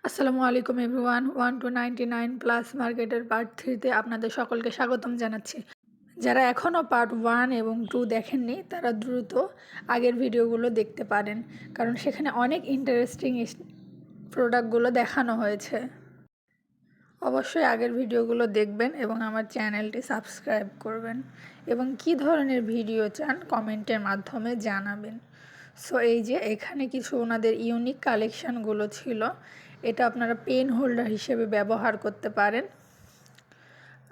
আসসালামু আলাইকুম everyone 1 to 99 plus মার্কেটের পার্ট 3তে আপনাদের সকলকে স্বাগতম জানাচ্ছি। যারা এখনও পার্ট 1 এবং 2 দেখেননি তারা দ্রুত আগের ভিডিওগুলো দেখতে পারেন, কারণ সেখানে অনেক ইন্টারেস্টিং প্রোডাক্টগুলো দেখানো হয়েছে। অবশ্যই আগের ভিডিওগুলো দেখবেন এবং আমার চ্যানেলটি সাবস্ক্রাইব করবেন এবং কী ধরনের ভিডিও চান কমেন্টের মাধ্যমে জানাবেন। সো এই যে এখানে কিছু ওনাদের ইউনিক কালেকশানগুলো ছিল, এটা আপনারা পেন হোল্ডার হিসেবে ব্যবহার করতে পারেন।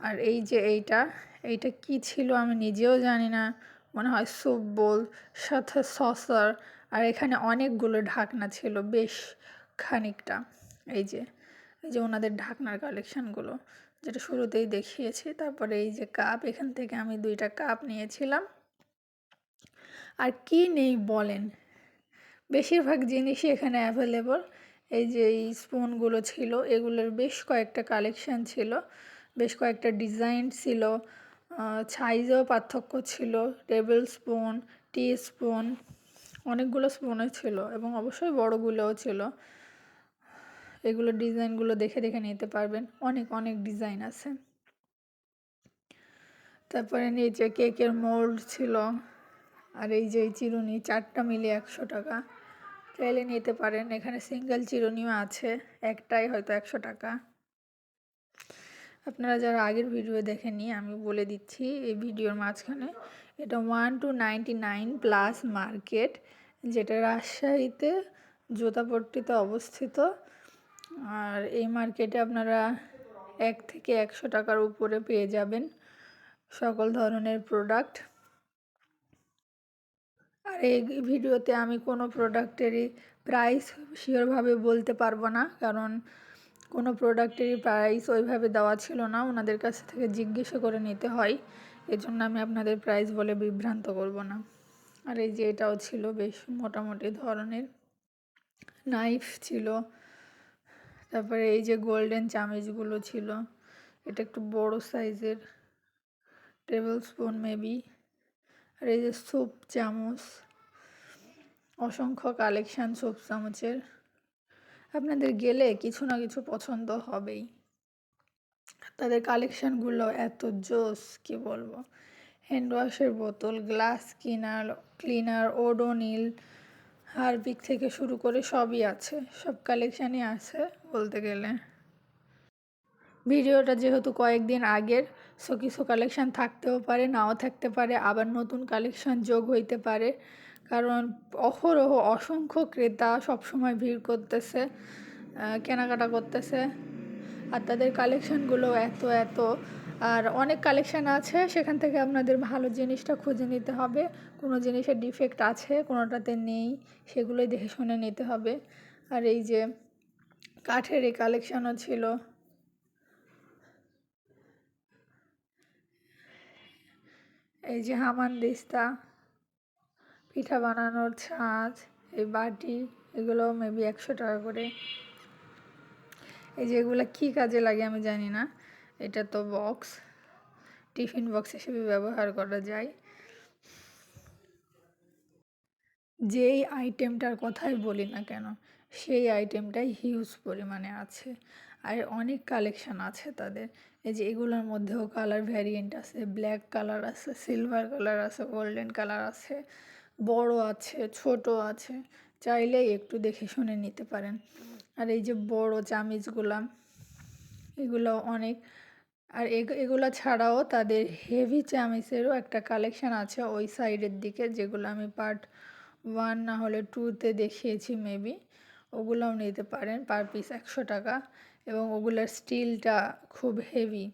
আর এই যে এইটা কি ছিল আমি নিজেও জানি না, মনে হয় স্যুপ বোল সাথে সসার। আর এখানে অনেকগুলো ঢাকনা ছিল, বেশ খানিকটা। এই যে ওনাদের ঢাকনার কালেকশানগুলো যেটা শুরুতেই দেখিয়েছি। তারপরে এই যে কাপ, এখান থেকে আমি 2টা কাপ নিয়েছিলাম। আর কি নেই বলেন, বেশিরভাগ জিনিসই এখানে অ্যাভেলেবল। এই যে এই স্পুনগুলো ছিল, এগুলোর বেশ কয়েকটা কালেকশান ছিল, বেশ কয়েকটা ডিজাইন ছিল, সাইজেও পার্থক্য ছিল। টেবিল স্পুন, টি স্পুন, অনেকগুলো স্পুনও ছিল এবং অবশ্যই বড়গুলোও ছিল। এগুলো ডিজাইনগুলো দেখে দেখে নিতে পারবেন, অনেক অনেক ডিজাইন আছে। তারপরে নিচে কেকের মোল্ড ছিল। আর এই যে চিরুনি 4টা মিলে 100 টাকা, চাইলে নিতে পারেন। এখানে সিঙ্গেল চিরুনিও আছে, একটাই হয়তো 100 টাকা। আপনারা যারা আগের ভিডিও দেখেননি আমি বলে দিচ্ছি এই ভিডিওর মাঝখানে, এটা 1 to 99 প্লাস মার্কেট, যেটা রাজশাহীতে জুতাপট্টিতে অবস্থিত। আর এই মার্কেটে আপনারা 1 থেকে 100 টাকার উপরে পেয়ে যাবেন সকল ধরনের প্রোডাক্ট। আর এই ভিডিওতে আমি কোনো প্রোডাক্টেরই প্রাইস শিওরভাবে বলতে পারবো না, কারণ কোনো প্রোডাক্টেরই প্রাইস ওইভাবে দেওয়া ছিল না, ওনাদের কাছ থেকে জিজ্ঞেসা করে নিতে হয়। এজন্য আমি আপনাদের প্রাইস বলে বিভ্রান্ত করব না। আর এই যে এটাও ছিল বেশ মোটামুটি ধরনের, নাইফ ছিল। তারপরে এই যে গোল্ডেন চামচগুলো ছিল, এটা একটু বড় সাইজের, টেবিল স্পুন মেবি। আর এই যে স্যুপ চামচ, অসংখ্য কালেকশান স্যুপ চামচের। আপনাদের গেলে কিছু না কিছু পছন্দ হবেই, তাদের কালেকশানগুলো এত জোস কি বলবো। হ্যান্ড ওয়াশের বোতল, গ্লাস ক্লিনার, ওডোনিল, হারপিক থেকে শুরু করে সবই আছে, সব কালেকশানই আছে বলতে গেলে। ভিডিওটা যেহেতু কয়েকদিন আগের, সো কিছু কালেকশান থাকতেও পারে, নাও থাকতে পারে, আবার নতুন কালেকশান যোগ হইতে পারে, কারণ অহরহ অসংখ্য ক্রেতা সবসময় ভিড় করতেছে, কেনাকাটা করতেছে। আর তাদের কালেকশানগুলো এত আর অনেক কালেকশান আছে, সেখান থেকে আপনাদের ভালো জিনিসটা খুঁজে নিতে হবে। কোনো জিনিসের ডিফেক্ট আছে, কোনোটাতে নেই, সেগুলোই দেখে শুনে নিতে হবে। আর এই যে কাঠের এই কালেকশানও ছিল। এই যে হামানদিস্তা, পিঠা বানানোর ছাঁচ, এই বাটি, এগুলো মেবি 100 টাকা করে। এই যে এগুলো কী কাজে লাগে আমি জানি না, এটা তো বক্স, টিফিন বক্স হিসেবে ব্যবহার করা যায়। যেই আইটেমটার কথাই বলি না কেন, সেই আইটেমটাই হিউজ পরিমাণে আছে। আর অনেক কালেকশান আছে তাদের। এই যে এগুলোর মধ্যেও কালার ভ্যারিয়েন্ট আছে, ব্ল্যাক কালার আছে, সিলভার কালার আছে, গোল্ডেন কালার আছে, বড় আছে, ছোট আছে, চাইলেই একটু দেখে শুনে নিতে পারেন। আর এই যে বড় চামিচগুলা, এগুলো অনেক। আর এগুলো ছাড়াও তাদের হেভি চামিচেরও একটা কালেকশান আছে ওই সাইডের দিকে, যেগুলো আমি পার্ট 1 না হলে 2তে দেখিয়েছি মেবি। ওগুলোও নিতে পারেন, পার পিস 100 টাকা, এবং ওগুলোর স্টিলটা খুব হেভি,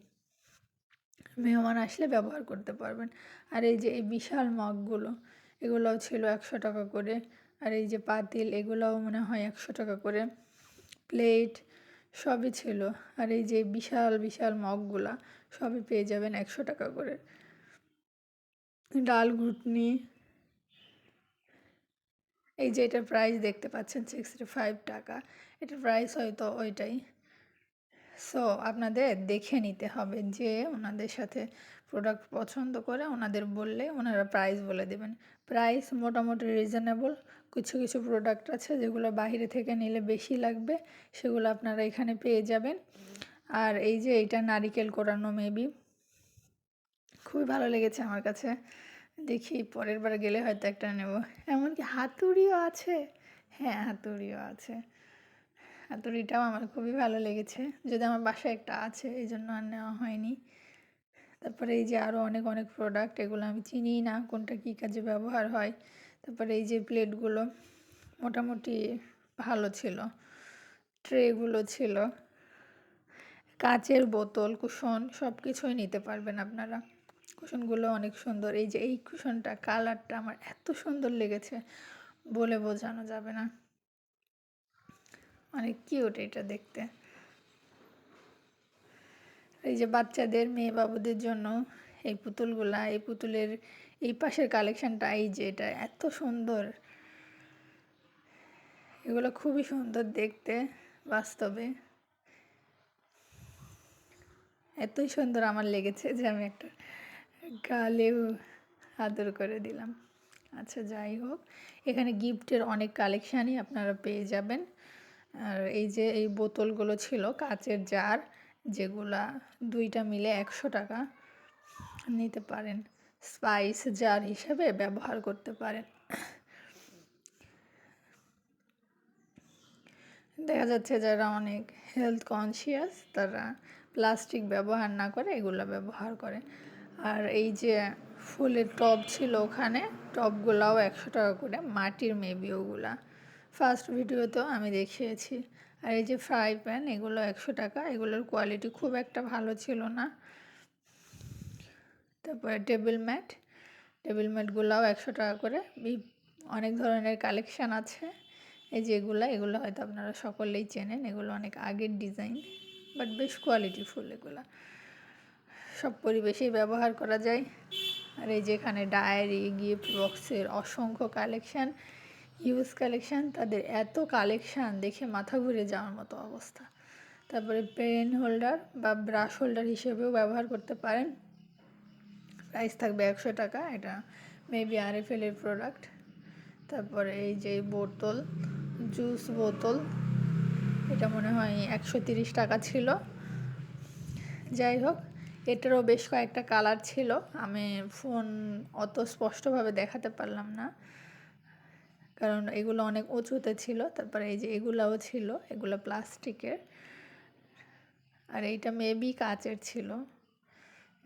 মেহমান আসলে ব্যবহার করতে পারবেন। আর এই যে এই বিশাল মগগুলো, এগুলোও ছিল 100 টাকা করে। আর এই যে পাতিল, এগুলোও মনে হয় 100 টাকা করে। প্লেট সবই ছিল। আর এই যে বিশাল বিশাল মগগুলা সবই পেয়ে যাবেন 100 টাকা করে। ডাল ঘুটনি, এই যে এটার প্রাইস দেখতে পাচ্ছেন 65 টাকা, এটার প্রাইস হয়তো ওইটাই। সো আপনাদের দেখে নিতে হবে, যে ওনাদের সাথে প্রোডাক্ট পছন্দ করে ওনাদের বললে ওনারা প্রাইস বলে দেবেন। প্রাইস মোটামুটি রিজনেবল, কিছু কিছু প্রোডাক্ট আছে যেগুলো বাইরে থেকে নিলে বেশি লাগবে, সেগুলো আপনারা এখানে পেয়ে যাবেন। আর এই যে এইটা নারিকেল কোরানো মেবি, খুবই ভালো লেগেছে আমার কাছে। দেখি পরের বার গেলে হয়তো একটা নেব। এমনকি হাতুড়িও আছে, হ্যাঁ হাতুড়িও আছে। হাতুড়িটাও আমার খুবই ভালো লেগেছে, যদি আমার বাসায় একটা আছে এই জন্য আর নেওয়া হয়নি। তারপরে এই যে আরও অনেক অনেক প্রোডাক্ট, এগুলো আমি চিনিই না কোনটা কী কাজে ব্যবহার হয়। তারপরে এই যে প্লেটগুলো মোটামুটি ভালো ছিল, ট্রেগুলো ছিল, কাচের বোতল, কুশন সব কিছুই নিতে পারবেন আপনারা। কুশনগুলো অনেক সুন্দর। এই যে এই কুশনটা কালারটা আমার এত সুন্দর লেগেছে, বলে বোঝানো যাবে না, অনেক কিউট এটা দেখতে। এই যে বাচ্চাদের, মেয়ে বাবুদের জন্য এই পুতুলগুলা, এই পুতুলের এই পাশের কালেকশানটা, এই যে এটা এত সুন্দর, এগুলো খুবই সুন্দর দেখতে বাস্তবে। এতই সুন্দর আমার লেগেছে যে আমি একটা গালেও আদর করে দিলাম। আচ্ছা যাই হোক, এখানে গিফটের অনেক কালেকশানই আপনারা পেয়ে যাবেন। আর এই যে এই বোতলগুলো ছিল কাচের জার, যেগুলা দুইটা মিলে 100 টাকা, নিতে পারেন, স্পাইস জার হিসেবে ব্যবহার করতে পারেন। দেখা যাচ্ছে যারা অনেক হেলথ কনসিয়াস তারা প্লাস্টিক ব্যবহার না করে এগুলো ব্যবহার করে। আর এই যে ফুলের টব ছিল ওখানে, টবগুলাও 100 টাকা করে, মাটির মেবি ওগুলা, ফার্স্ট ভিডিওতেও আমি দেখিয়েছি। আর এই যে ফ্রাই প্যান, এগুলো 100 টাকা, এগুলোর কোয়ালিটি খুব একটা ভালো ছিল না। তারপরে টেবিল ম্যাটগুলাও 100 টাকা করে। অনেক ধরনের কালেকশান আছে। এই যে এগুলো হয়তো আপনারা সকলেই চেনেন, এগুলো অনেক আগের ডিজাইন, বাট বেশ কোয়ালিটিফুল, এগুলো সব পরিবেশেই ব্যবহার করা যায়। আর এই যেখানে ডায়েরি, গিফট বক্সের অসংখ্য কালেকশান, হিউজ কালেকশান, তাদের এত কালেকশান দেখে মাথা ঘুরে যাওয়ার মতো অবস্থা। তারপরে পেন হোল্ডার বা ব্রাশ হোল্ডার হিসেবেও ব্যবহার করতে পারেন, প্রাইস থাকবে 100 টাকা, এটা মেবি আরএফএলের প্রোডাক্ট। তারপরে এই যে বোতল, জুস বোতল, এটা মনে হয় 130 টাকা ছিল। যাই হোক, এটারও বেশ কয়েকটা কালার ছিল, আমি ফোন অত স্পষ্টভাবে দেখাতে পারলাম না কারণ এগুলো অনেক উঁচুতে ছিল। তারপরে এই যে এগুলাও ছিল, এগুলো প্লাস্টিকের, আর এইটা মেবি কাচের ছিল,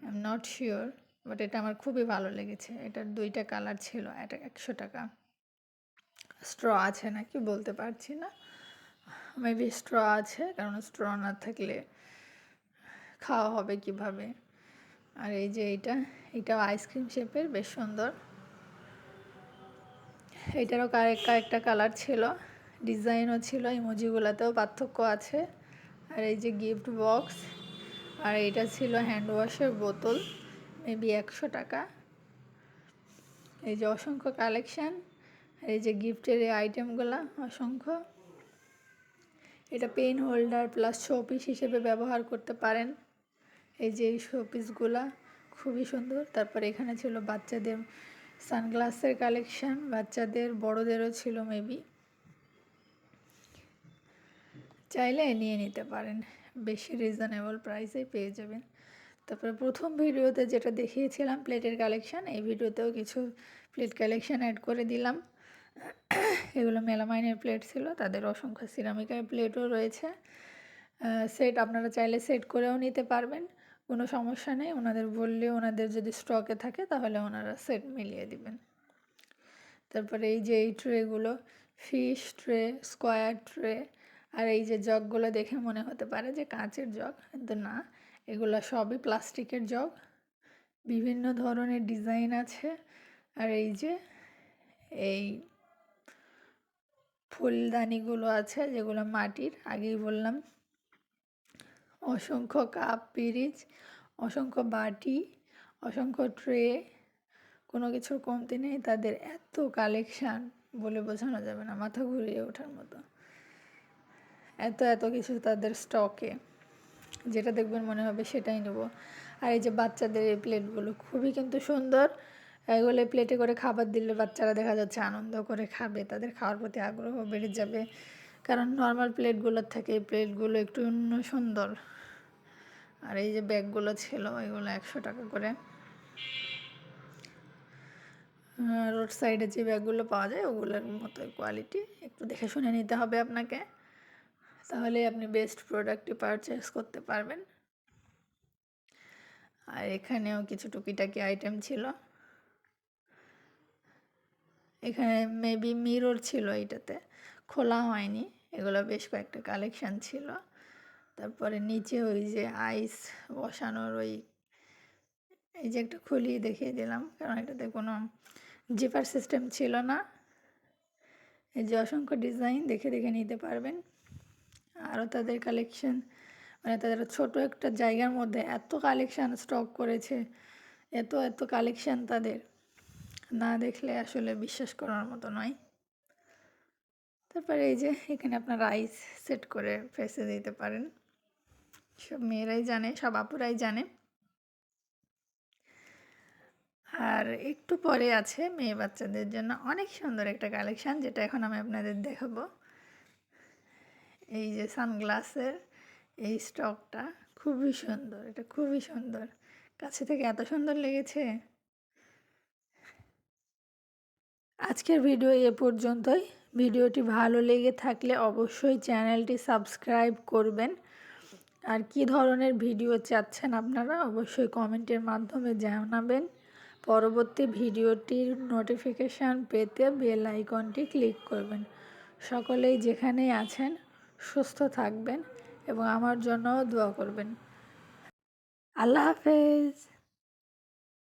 I am not sure, but এটা আমার খুবই ভালো লেগেছে। এটার দুইটা কালার ছিল, এটা 100 টাকা। স্ট্র আছে নাকি বলতে পারছি না, মেবি স্ট্র আছে, কারণ স্ট্র না থাকলে খাওয়া হবে কিভাবে। আর এই যে এটাও আইসক্রিম শেপের, বেশ সুন্দর। এটারও কয়েকটা কালার ছিল, ডিজাইনও ছিল, ইমোজিগুলোতেও পার্থক্য আছে। আর এই যে গিফট বক্স, আর এটা ছিল হ্যান্ড ওয়াশের বোতল, মেবি 100 টাকা। এই যে অসংখ্য কালেকশান, এই যে গিফটের এই আইটেমগুলো অসংখ্য। এটা পেন হোল্ডার প্লাস শোপিস হিসেবে ব্যবহার করতে পারেন। এই যে এই শোপিসগুলা খুবই সুন্দর। তারপরে এখানে ছিল বাচ্চাদের সানগ্লাসের কালেকশান, বাচ্চাদের, বড়দেরও ছিল মেবি, চাইলে নিয়ে নিতে পারেন, বেশি রিজনেবল প্রাইসে পেয়ে যাবেন। তারপরে প্রথম ভিডিওতে যেটা দেখিয়েছিলাম প্লেটের কালেকশান, এই ভিডিওতেও কিছু প্লেট কালেকশান অ্যাড করে দিলাম। এগুলো মেলামাইনের প্লেট ছিল, তাদের অসংখ্য সিরামিকের প্লেটও রয়েছে। সেট আপনারা চাইলে সেট করেও নিতে পারবেন, কোনো সমস্যা নেই, ওনাদের বললে ওনাদের যদি স্টকে থাকে তাহলে ওনারা সেট মিলিয়ে দিবেন। তারপরে এই যে এই ট্রেগুলো, ফিশ ট্রে, স্কোয়ার ট্রে, আর এই যে জগগুলো দেখে মনে হতে পারে যে কাঁচের জগ, কিন্তু না, এগুলো সবই প্লাস্টিকের জগ, বিভিন্ন ধরনের ডিজাইন আছে। আর এই যে এই ফুলদানিগুলো আছে যেগুলো মাটির, আগেই বললাম। অসংখ্য কাপ পিরিচ, অসংখ্য বাটি, অসংখ্য ট্রে, কোনো কিছুর কমতি নেই। তাদের এত কালেকশান বলে বোঝানো যাবে না, মাথা ঘুরিয়ে ওঠার মতো, এত কিছু তাদের স্টকে, যেটা দেখবেন মনে হবে সেটাই নেব। আর এই যে বাচ্চাদের এই প্লেটগুলো খুবই কিন্তু সুন্দর, এগুলো প্লেটে করে খাবার দিলে বাচ্চারা দেখা যাচ্ছে আনন্দ করে খাবে, তাদের খাওয়ার প্রতি আগ্রহ বেড়ে যাবে। কারণ নর্মাল প্লেটগুলোর থেকে এই প্লেটগুলো একটু অন্য সুন্দর। আর এই যে ব্যাগগুলো ছিল এগুলো 100 টাকা করে। রোড সাইডে যে ব্যাগগুলো পাওয়া যায় ওগুলোর মতো কোয়ালিটি, একটু দেখে শুনে নিতে হবে আপনাকে, তাহলে আপনি বেস্ট প্রোডাক্টটি পারচেস করতে পারবেন। আর এখানেও কিছু টুকিটাকি আইটেম ছিল। এখানে মেবি মিরর ছিল, এইটাতে খোলা হয়নি। এগুলো বেশ কয়েকটা কালেকশান ছিল। তারপরে নিচে ওই যে আইস বসানোর এই যে একটা খুলি দেখিয়ে দিলাম, কারণ এটাতে কোনো জিপার সিস্টেম ছিল না। এই যে অসংখ্য ডিজাইন দেখে দেখে নিতে পারবেন। আরও তাদের কালেকশন, মানে তাদের ছোট একটা জায়গার মধ্যে এত কালেকশান স্টক করেছে, এত এত কালেকশান তাদের, না দেখলে আসলে বিশ্বাস করার মতো নয়। তারপরে এই যে এখানে আপনার রাইস সেট করে ফেসে দিতে পারেন, সব মেয়েরাই জানে, সব আপুরাই জানে। আর একটু পরে আছে মেয়ে বাচ্চাদের জন্য অনেক সুন্দর একটা কালেকশান, যেটা এখন আমি আপনাদের দেখাবো। এই যে সানগ্লাসের এই স্টকটা খুবই সুন্দর, এটা খুবই সুন্দর, কাছে থেকে এত সুন্দর লেগেছে। আজকের ভিডিও এ পর্যন্তই। ভিডিওটি ভালো লেগে থাকলে অবশ্যই চ্যানেলটি সাবস্ক্রাইব করবেন। আর কি ধরনের ভিডিও চাচ্ছেন আপনারা অবশ্যই কমেন্টের মাধ্যমে জানাবেন। পরবর্তী ভিডিওটির নোটিফিকেশান পেতে বেল আইকনটি ক্লিক করবেন। সকলেই যেখানেই আছেন সুস্থ থাকবেন এবং আমার জন্যও দোয়া করবেন। আল্লাহ হাফেজ।